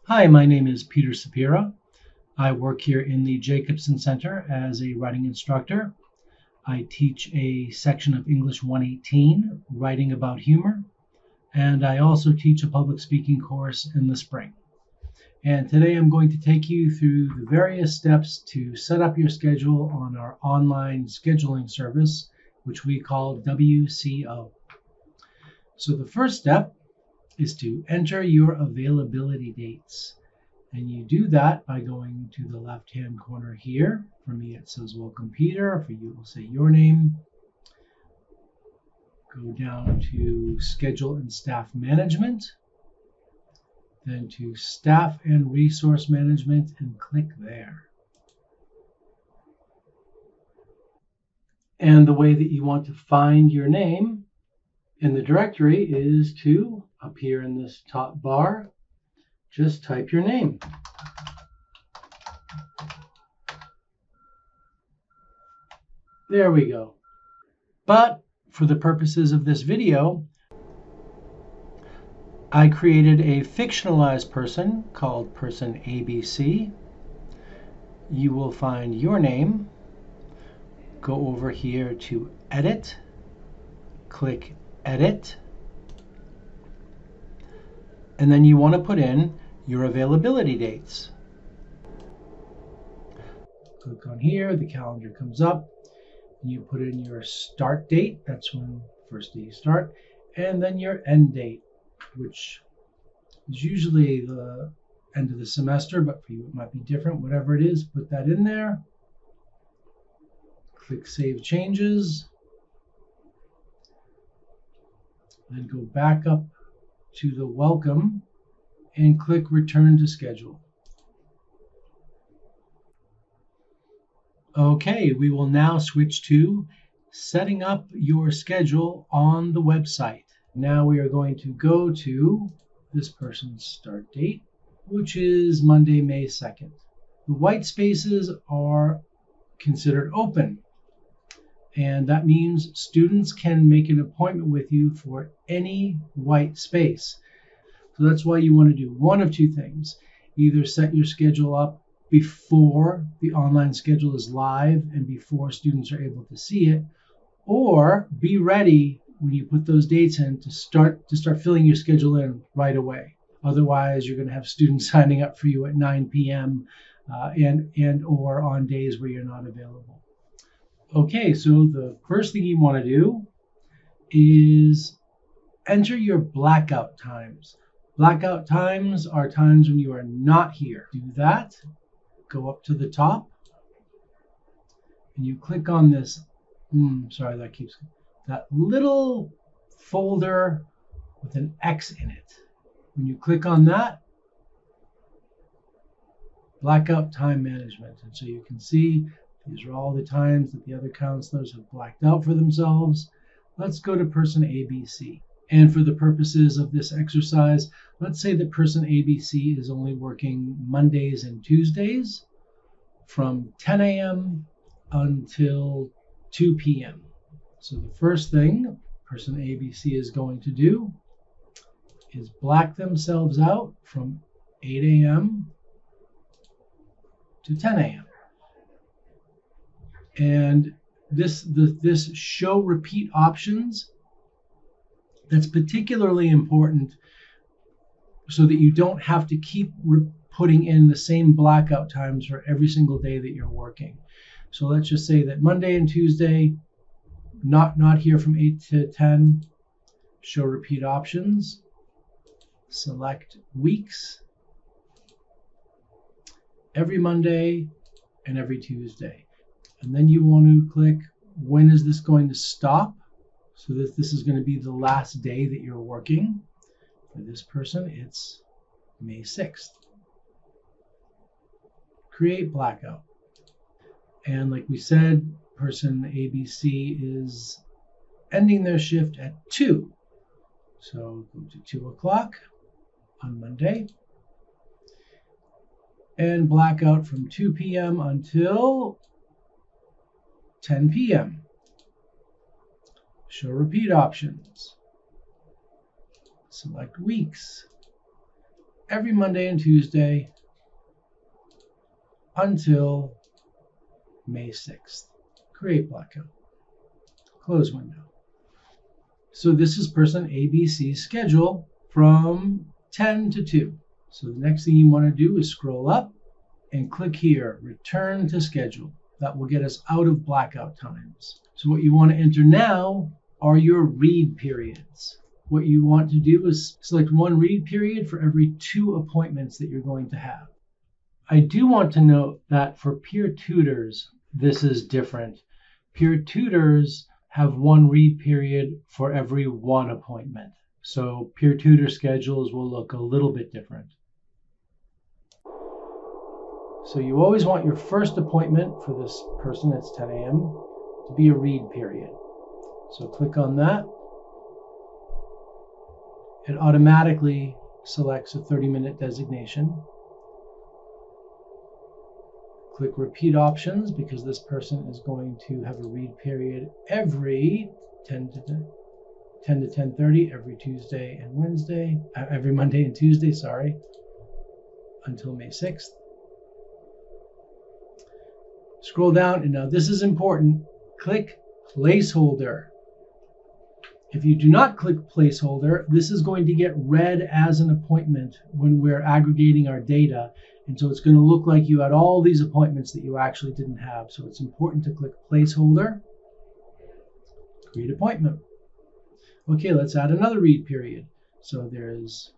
Hi, my name is Peter Sapira. I work here in the Jacobson Center as a writing instructor. I teach a section of English 118, Writing About Humor, and I also teach a public speaking course in the spring. And today I'm going to take you through the various steps to set up your schedule on our online scheduling service, which we call WCO. So the first step is to enter your availability dates. And you do that by going to the left-hand corner here. For me, it says Welcome Peter. For you, it will say your name. Go down to Schedule and Staff Management. Then to Staff and Resource Management and click there. And the way that you want to find your name in the directory is to, up here in this top bar, just type your name. There we go. But for the purposes of this video, I created a fictionalized person called Person ABC. You will find your name. Go over here to Edit. Click Edit. And then you want to put in your availability dates. Click on here, the calendar comes up. You put in your start date, that's when first day you start, and then your end date, which is usually the end of the semester, but for you it might be different. Whatever it is, put that in there. Click Save Changes. Then go back up to the Welcome and click Return to Schedule. Okay, we will now switch to setting up your schedule on the website. Now we are going to go to this person's start date, which is Monday, May 2nd. The white spaces are considered open, and that means students can make an appointment with you for any white space. So that's why you want to do one of two things. Either set your schedule up before the online schedule is live and before students are able to see it, or be ready when you put those dates in to start filling your schedule in right away. Otherwise, you're going to have students signing up for you at 9 p.m. and or on days where you're not available. Okay, so the first thing you want to do is enter your blackout times. Blackout times are times when you are not here. Do that. Go up to the top and you click on this, that little folder with an X in it. When you click on that, blackout time management. And so you can see these are all the times that the other counselors have blacked out for themselves. Let's go to Person ABC. And for the purposes of this exercise, let's say that Person ABC is only working Mondays and Tuesdays from 10 a.m. until 2 p.m. So the first thing Person ABC is going to do is black themselves out from 8 a.m. to 10 a.m. And this show repeat options, that's particularly important so that you don't have to keep putting in the same blackout times for every single day that you're working. So let's just say that Monday and Tuesday, not here from 8 to 10, show repeat options, select weeks, every Monday and every Tuesday. And then you want to click, when is this going to stop? So that this is going to be the last day that you're working. For this person, it's May 6th. Create blackout. And like we said, Person ABC is ending their shift at 2. So go to 2 o'clock on Monday. And blackout from 2 p.m. until 10 p.m. Show repeat options. Select weeks. every Monday and Tuesday until May 6th. Create blackout. Close window. So this is person ABC's schedule from 10 to 2. So the next thing you want to do is scroll up and click here, return to schedule. That will get us out of blackout times. So what you want to enter now are your read periods. What you want to do is select one read period for every 2 appointments that you're going to have. I do want to note that for peer tutors, this is different. Peer tutors have one read period for every 1 appointment. So peer tutor schedules will look a little bit different. So you always want your first appointment for this person, it's 10 a.m., to be a read period. So click on that. It automatically selects a 30-minute designation. Click repeat options because this person is going to have a read period every 10 to 10:30 every Tuesday and Wednesday, every Monday and Tuesday, sorry, until May 6th. Scroll down, and now this is important. Click placeholder. If you do not click placeholder, this is going to get read as an appointment when we're aggregating our data. And so it's going to look like you had all these appointments that you actually didn't have. So it's important to click placeholder, create appointment. Okay, let's add another read period. So there's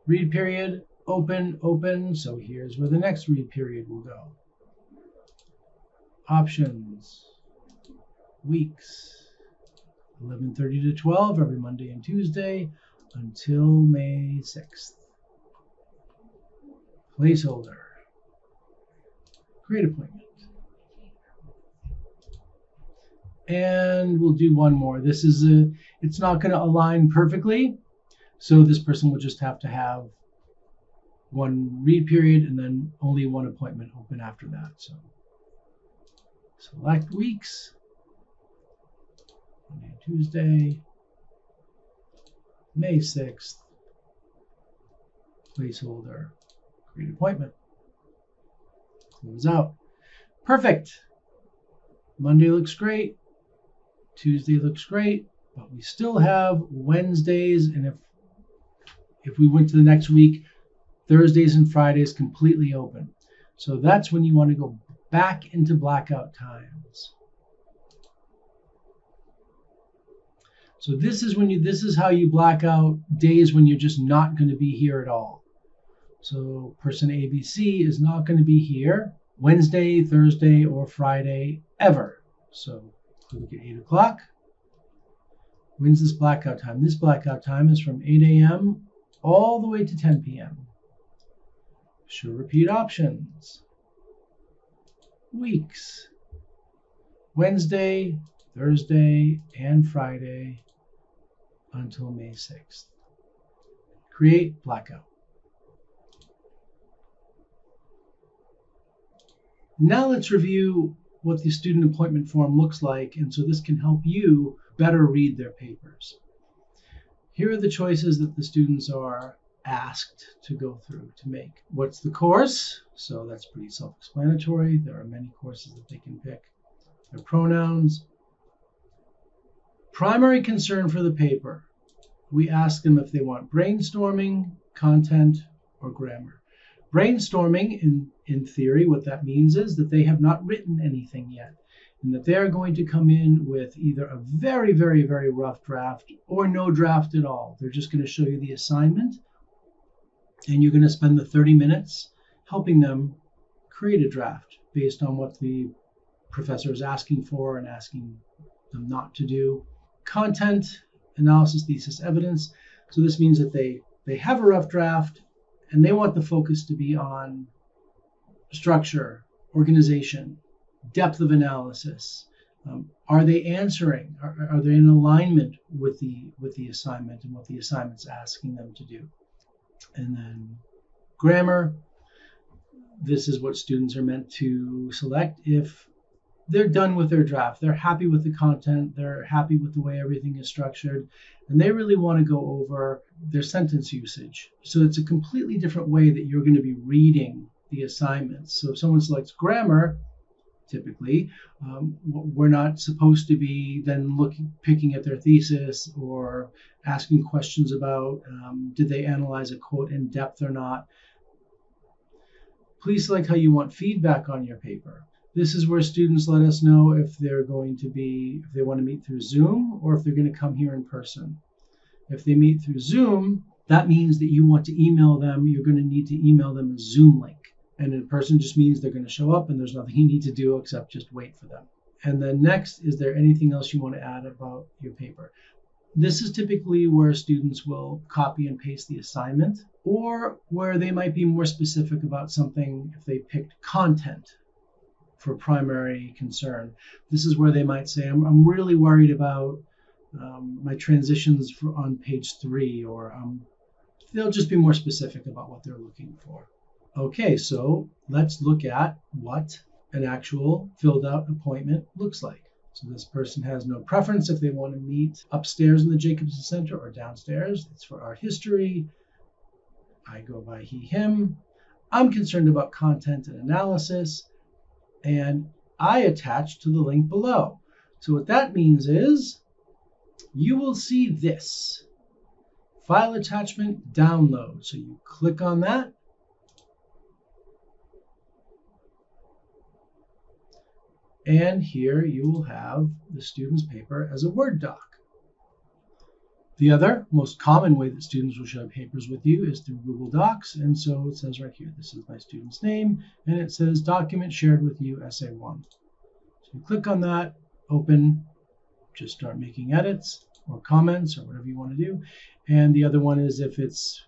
read period, open, open. So here's where the next read period will go. Options, weeks, 11:30 to 12 every Monday and Tuesday until May 6th. Placeholder, create appointment. And we'll do one more. This is it's not going to align perfectly. So this person will just have to have one read period and then only one appointment open after that. So select weeks, Monday and Tuesday, May 6th, placeholder, create appointment, close out. Perfect. Monday looks great, Tuesday looks great, but we still have Wednesdays, and if we went to the next week, Thursdays and Fridays completely open. So that's when you want to go back into blackout times. So this is how you black out days when you're just not going to be here at all. So person ABC is not going to be here Wednesday, Thursday, or Friday ever. So click at 8 o'clock. When's this blackout time? This blackout time is from 8 a.m. all the way to 10 p.m. Show repeat options. Weeks. Wednesday, Thursday, and Friday until May 6th. Create blackout. Now let's review what the student appointment form looks like, and so this can help you better read their papers. Here are the choices that the students are asked to go through to make. What's the course? So that's pretty self-explanatory. There are many courses that they can pick. Their pronouns. Primary concern for the paper. We ask them if they want brainstorming, content, or grammar. Brainstorming, in theory, what that means is that they have not written anything yet, and that they're going to come in with either a very, very, very rough draft or no draft at all. They're just going to show you the assignment, and you're going to spend the 30 minutes helping them create a draft based on what the professor is asking for and asking them not to do. Content, analysis, thesis, evidence. So this means that they have a rough draft, and they want the focus to be on structure, organization, depth of analysis. Are they answering? Are they in alignment with the assignment and what the assignment's asking them to do? And then grammar. This is what students are meant to select if they're done with their draft. They're happy with the content. They're happy with the way everything is structured. And they really want to go over their sentence usage. So it's a completely different way that you're going to be reading the assignments. So if someone selects grammar, typically, we're not supposed to be then picking at their thesis or asking questions about did they analyze a quote in depth or not. Please select how you want feedback on your paper. This is where students let us know if they want to meet through Zoom or if they're going to come here in person. If they meet through Zoom, that means that you want to email them. You're going to need to email them a Zoom link. And in person just means they're going to show up and there's nothing you need to do except just wait for them. And then next, is there anything else you want to add about your paper? This is typically where students will copy and paste the assignment, or where they might be more specific about something if they picked content for primary concern. This is where they might say, I'm really worried about my transitions on page 3, or they'll just be more specific about what they're looking for. Okay, so let's look at what an actual filled out appointment looks like. So this person has no preference if they want to meet upstairs in the Jacobson Center or downstairs. It's for art history. I go by he, him. I'm concerned about content and analysis, and I attach to the link below. So what that means is you will see this file attachment download. So you click on that. And here you will have the student's paper as a Word doc. The other most common way that students will share papers with you is through Google Docs. And so it says right here, this is my student's name, and it says document shared with you, Essay 1. So you click on that, open, just start making edits or comments or whatever you want to do. And the other one is if it's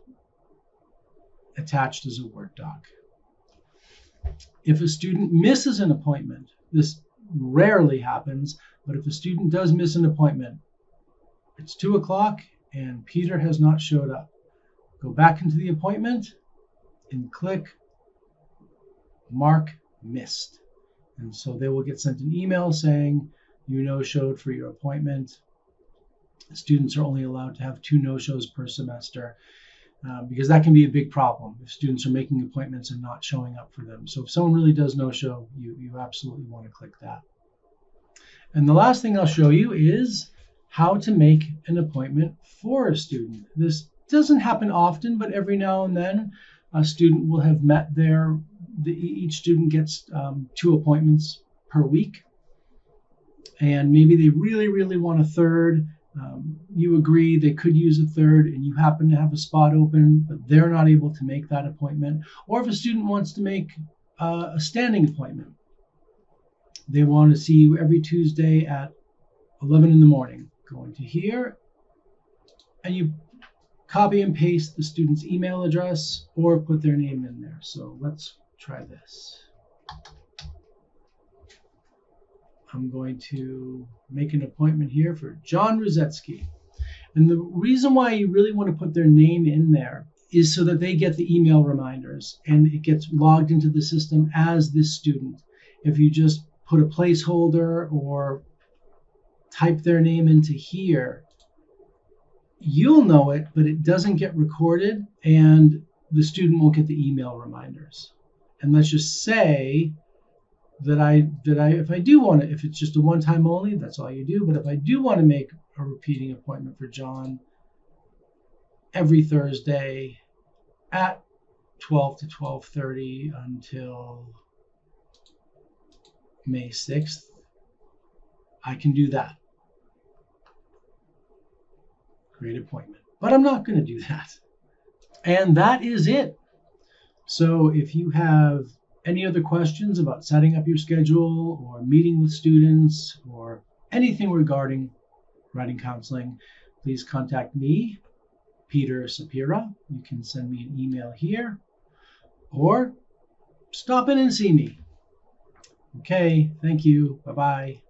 attached as a Word doc. If a student misses an appointment, this rarely happens, but if a student does miss an appointment, it's 2 o'clock and Peter has not showed up. Go back into the appointment and click Mark Missed. And so they will get sent an email saying you no-showed for your appointment. Students are only allowed to have 2 no-shows per semester. Because that can be a big problem if students are making appointments and not showing up for them. So if someone really does no-show, you absolutely want to click that. And the last thing I'll show you is how to make an appointment for a student. This doesn't happen often, but every now and then a student will have met each student gets 2 appointments per week. And maybe they really, really want a third. You agree they could use a third and you happen to have a spot open, but they're not able to make that appointment. Or if a student wants to make a standing appointment, they want to see you every Tuesday at 11 in the morning. Go into here and you copy and paste the student's email address or put their name in there. So let's try this. I'm going to make an appointment here for John Ruzetsky. And the reason why you really want to put their name in there is so that they get the email reminders and it gets logged into the system as this student. If you just put a placeholder or type their name into here, you'll know it, but it doesn't get recorded and the student won't get the email reminders. And let's just say that if I do want to, if it's just a one-time only, that's all you do. But if I do want to make a repeating appointment for John every Thursday at 12 to 12:30 until May 6th, I can do that. Create appointment. But I'm not going to do that. And that is it. So if you have any other questions about setting up your schedule or meeting with students or anything regarding writing counseling, please contact me, Peter Sapira. You can send me an email here or stop in and see me. Okay, thank you. Bye-bye.